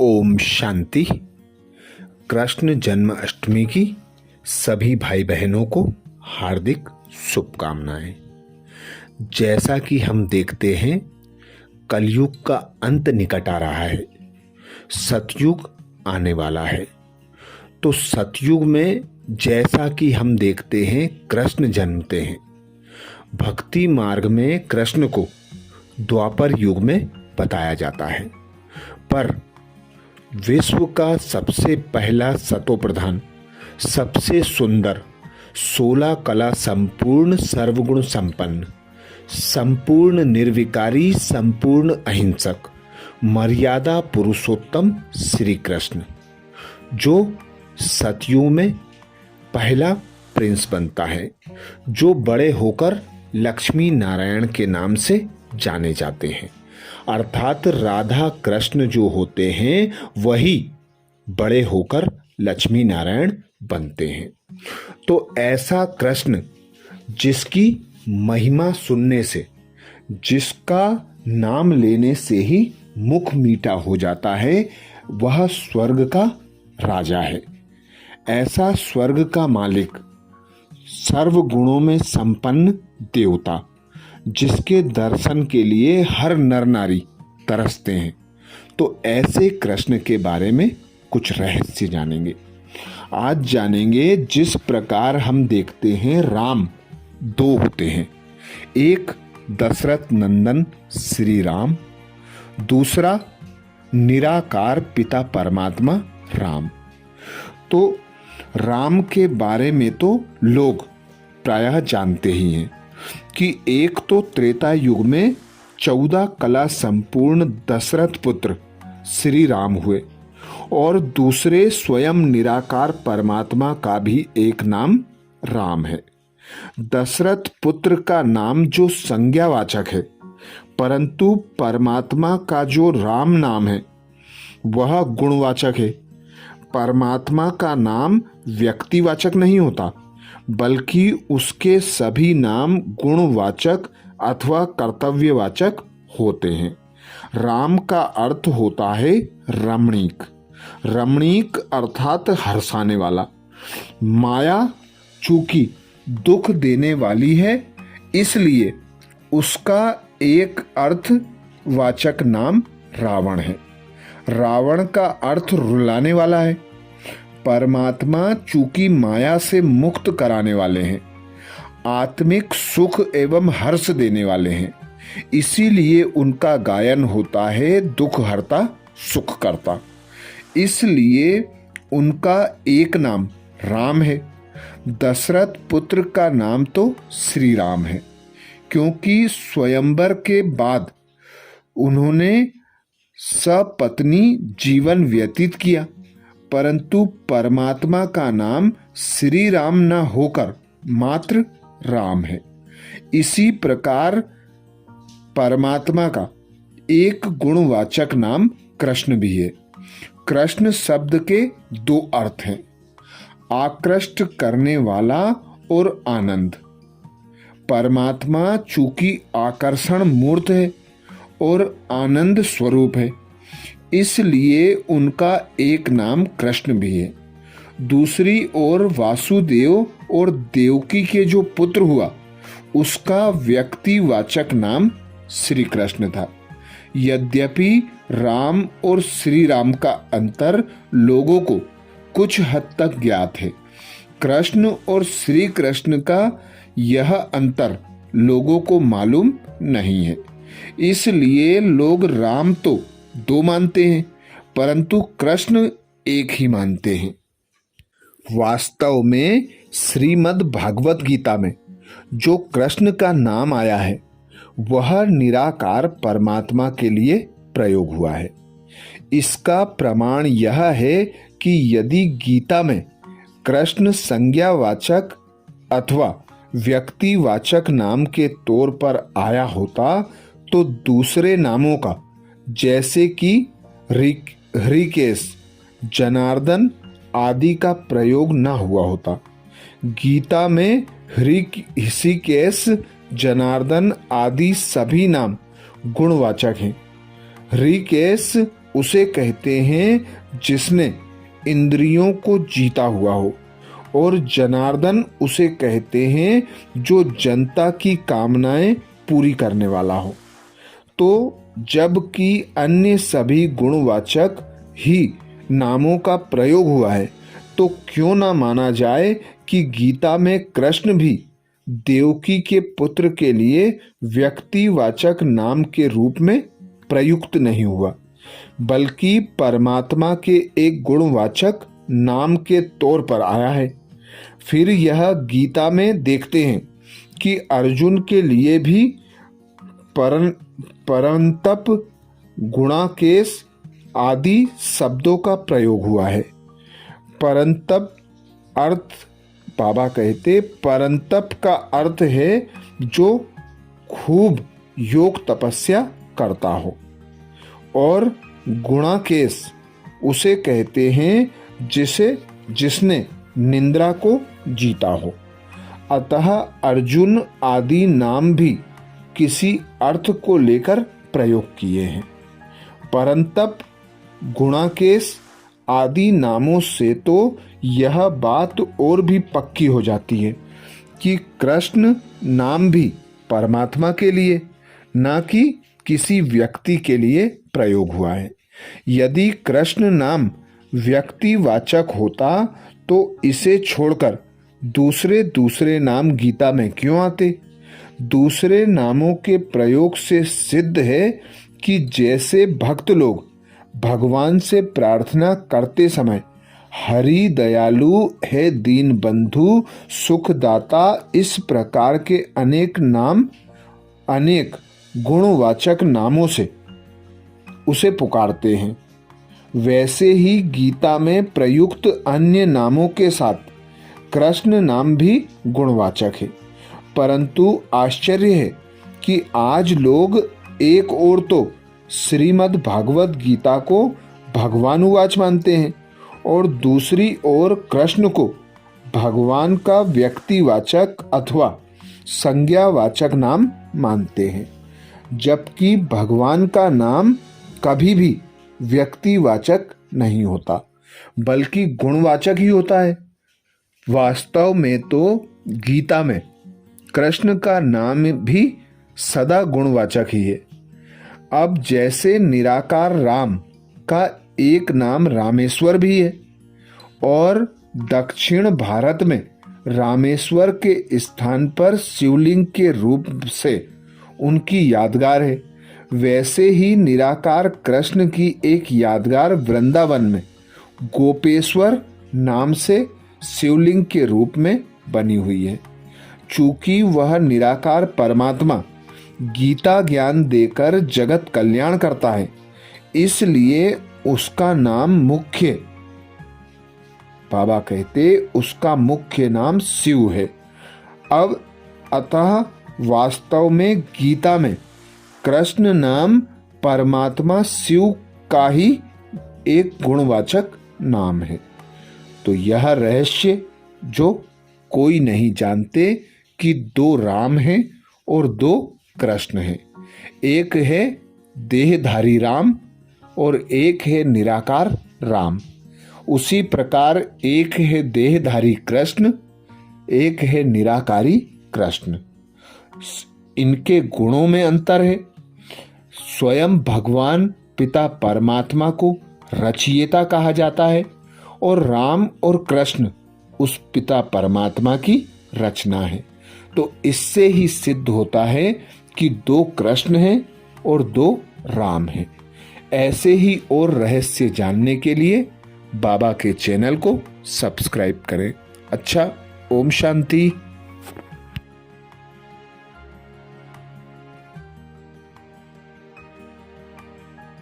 ओम शांति। कृष्ण जन्माष्टमी की सभी भाई बहनों को हार्दिक शुभकामनाएं। जैसा कि हम देखते हैं कलयुग का अंत निकट आ रहा है, सतयुग आने वाला है। तो सतयुग में जैसा कि हम देखते हैं कृष्ण जन्मते हैं। भक्ति मार्ग में कृष्ण को द्वापर युग में बताया जाता है, पर विश्व का सबसे पहला सतोप्रधान, सबसे सुंदर, 16 कला संपूर्ण, सर्वगुण संपन्न, संपूर्ण निर्विकारी, संपूर्ण अहिंसक, मर्यादा पुरुषोत्तम श्री कृष्ण, जो सतयुग में पहला प्रिंस बनता है, जो बड़े होकर लक्ष्मी नारायण के नाम से जाने जाते हैं। अर्थात राधा कृष्ण जो होते हैं वही बड़े होकर लक्ष्मी नारायण बनते हैं। तो ऐसा कृष्ण जिसकी महिमा सुनने से, जिसका नाम लेने से ही मुख मीठा हो जाता है, वह स्वर्ग का राजा है। ऐसा स्वर्ग का मालिक, सर्व गुणों में संपन्न देवता, जिसके दर्शन के लिए हर नर नारी तरसते हैं। तो ऐसे कृष्ण के बारे में कुछ रहस्य जानेंगे। आज जानेंगे जिस प्रकार हम देखते हैं राम दो होते हैं, एक दशरथ नंदन श्री राम, दूसरा निराकार पिता परमात्मा राम। तो राम के बारे में तो लोग प्रायः जानते ही हैं कि एक तो त्रेता युग में 14 कला संपूर्ण दशरथ पुत्र श्री राम हुए, और दूसरे स्वयं निराकार परमात्मा का भी एक नाम राम है। दशरथ पुत्र का नाम जो संज्ञावाचक है, परंतु परमात्मा का जो राम नाम है वह गुणवाचक है। परमात्मा का नाम व्यक्तिवाचक नहीं होता, बल्कि उसके सभी नाम गुणवाचक अथवा कर्तव्यवाचक होते हैं। राम का अर्थ होता है रमणीक। रमणीक अर्थात हर्षाने वाला। माया चूंकि दुख देने वाली है, इसलिए उसका एक अर्थवाचक नाम रावण है। रावण का अर्थ रुलाने वाला है। परमात्मा चूंकि माया से मुक्त कराने वाले हैं, आत्मिक सुख एवं हर्ष देने वाले हैं, इसीलिए उनका गायन होता है दुख हरता सुख करता। इसलिए उनका एक नाम राम है। दशरथ पुत्र का नाम तो श्री राम है, क्योंकि स्वयंवर के बाद उन्होंने सपत्नी जीवन व्यतीत किया, परंतु परमात्मा का नाम श्री राम न होकर मात्र राम है। इसी प्रकार परमात्मा का एक गुणवाचक नाम कृष्ण भी है। कृष्ण शब्द के दो अर्थ हैं, आकृष्ट करने वाला और आनंद। परमात्मा चूंकि आकर्षण मूर्त है और आनंद स्वरूप है, इसलिए उनका एक नाम कृष्ण भी है। दूसरी ओर वासुदेव और देवकी के जो पुत्र हुआ, उसका व्यक्तिवाचक नाम श्री कृष्ण था। यद्यपि राम और श्री राम का अंतर लोगों को कुछ हद तक ज्ञात है, कृष्ण और श्री कृष्ण का यह अंतर लोगों को मालूम नहीं है। इसलिए लोग राम तो दो मानते हैं, परंतु कृष्ण एक ही मानते हैं। वास्तव में श्रीमद् भागवत गीता में जो कृष्ण का नाम आया है, वह निराकार परमात्मा के लिए प्रयोग हुआ है। इसका प्रमाण यह है कि यदि गीता में कृष्ण संज्ञावाचक अथवा व्यक्तिवाचक नाम के तौर पर आया होता, तो दूसरे नामों का, जैसे कि हृषिकेश, जनार्दन आदि का प्रयोग न हुआ होता। गीता में हृषिकेश, जनार्दन आदि सभी नाम गुणवाचक हैं। हृषिकेश उसे कहते हैं जिसने इंद्रियों को जीता हुआ हो, और जनार्दन उसे कहते हैं जो जनता की कामनाएं पूरी करने वाला हो। तो जबकि अन्य सभी गुणवाचक ही नामों का प्रयोग हुआ है, तो क्यों ना माना जाए कि गीता में कृष्ण भी देवकी के पुत्र के लिए व्यक्तिवाचक नाम के रूप में प्रयुक्त नहीं हुआ, बल्कि परमात्मा के एक गुणवाचक नाम के तौर पर आया है। फिर यह गीता में देखते हैं कि अर्जुन के लिए भी परंतप, गुणाकेश आदि शब्दों का प्रयोग हुआ है। परंतप अर्थ, बाबा कहते, परंतप का अर्थ है जो खूब योग तपस्या करता हो, और गुणाकेश उसे कहते हैं जिसने निंद्रा को जीता हो। अतः अर्जुन आदि नाम भी किसी अर्थ को लेकर प्रयोग किए हैं। परंतप, गुणाकेश आदि नामों से तो यह बात और भी पक्की हो जाती है कि कृष्ण नाम भी परमात्मा के लिए, न कि किसी व्यक्ति के लिए प्रयोग हुआ है। यदि कृष्ण नाम व्यक्तिवाचक होता तो इसे छोड़कर दूसरे नाम गीता में क्यों आते? दूसरे नामों के प्रयोग से सिद्ध है कि जैसे भक्त लोग भगवान से प्रार्थना करते समय हरि दयालु है, दीन बंधु, सुखदाता, इस प्रकार के अनेक गुणवाचक नामों से उसे पुकारते हैं, वैसे ही गीता में प्रयुक्त अन्य नामों के साथ कृष्ण नाम भी गुणवाचक है। परंतु आश्चर्य है कि आज लोग एक ओर तो श्रीमद् भागवत गीता को भगवानुवाच मानते हैं और दूसरी ओर कृष्ण को भगवान का व्यक्तिवाचक अथवा संज्ञावाचक नाम मानते हैं, जबकि भगवान का नाम कभी भी व्यक्तिवाचक नहीं होता, बल्कि गुणवाचक ही होता है। वास्तव में तो गीता में कृष्ण का नाम भी सदा गुणवाचक ही है। अब जैसे निराकार राम का एक नाम रामेश्वर भी है और दक्षिण भारत में रामेश्वर के स्थान पर शिवलिंग के रूप से उनकी यादगार है, वैसे ही निराकार कृष्ण की एक यादगार वृंदावन में गोपेश्वर नाम से शिवलिंग के रूप में बनी हुई है। चूंकि वह निराकार परमात्मा गीता ज्ञान देकर जगत कल्याण करता है, इसलिए उसका नाम मुख्य, बाबा कहते, उसका मुख्य नाम शिव है। अब अतः वास्तव में गीता में कृष्ण नाम परमात्मा शिव का ही एक गुणवाचक नाम है। तो यह रहस्य जो कोई नहीं जानते कि दो राम हैं और दो कृष्ण हैं, एक है देहधारी राम और एक है निराकार राम। उसी प्रकार एक है देहधारी कृष्ण, एक है निराकारी कृष्ण। इनके गुणों में अंतर है। स्वयं भगवान पिता परमात्मा को रचयिता कहा जाता है और राम और कृष्ण उस पिता परमात्मा की रचना है। तो इससे ही सिद्ध होता है कि दो कृष्ण हैं और दो राम हैं। ऐसे ही और रहस्य जानने के लिए बाबा के चैनल को सब्सक्राइब करें। अच्छा, ओम शांति।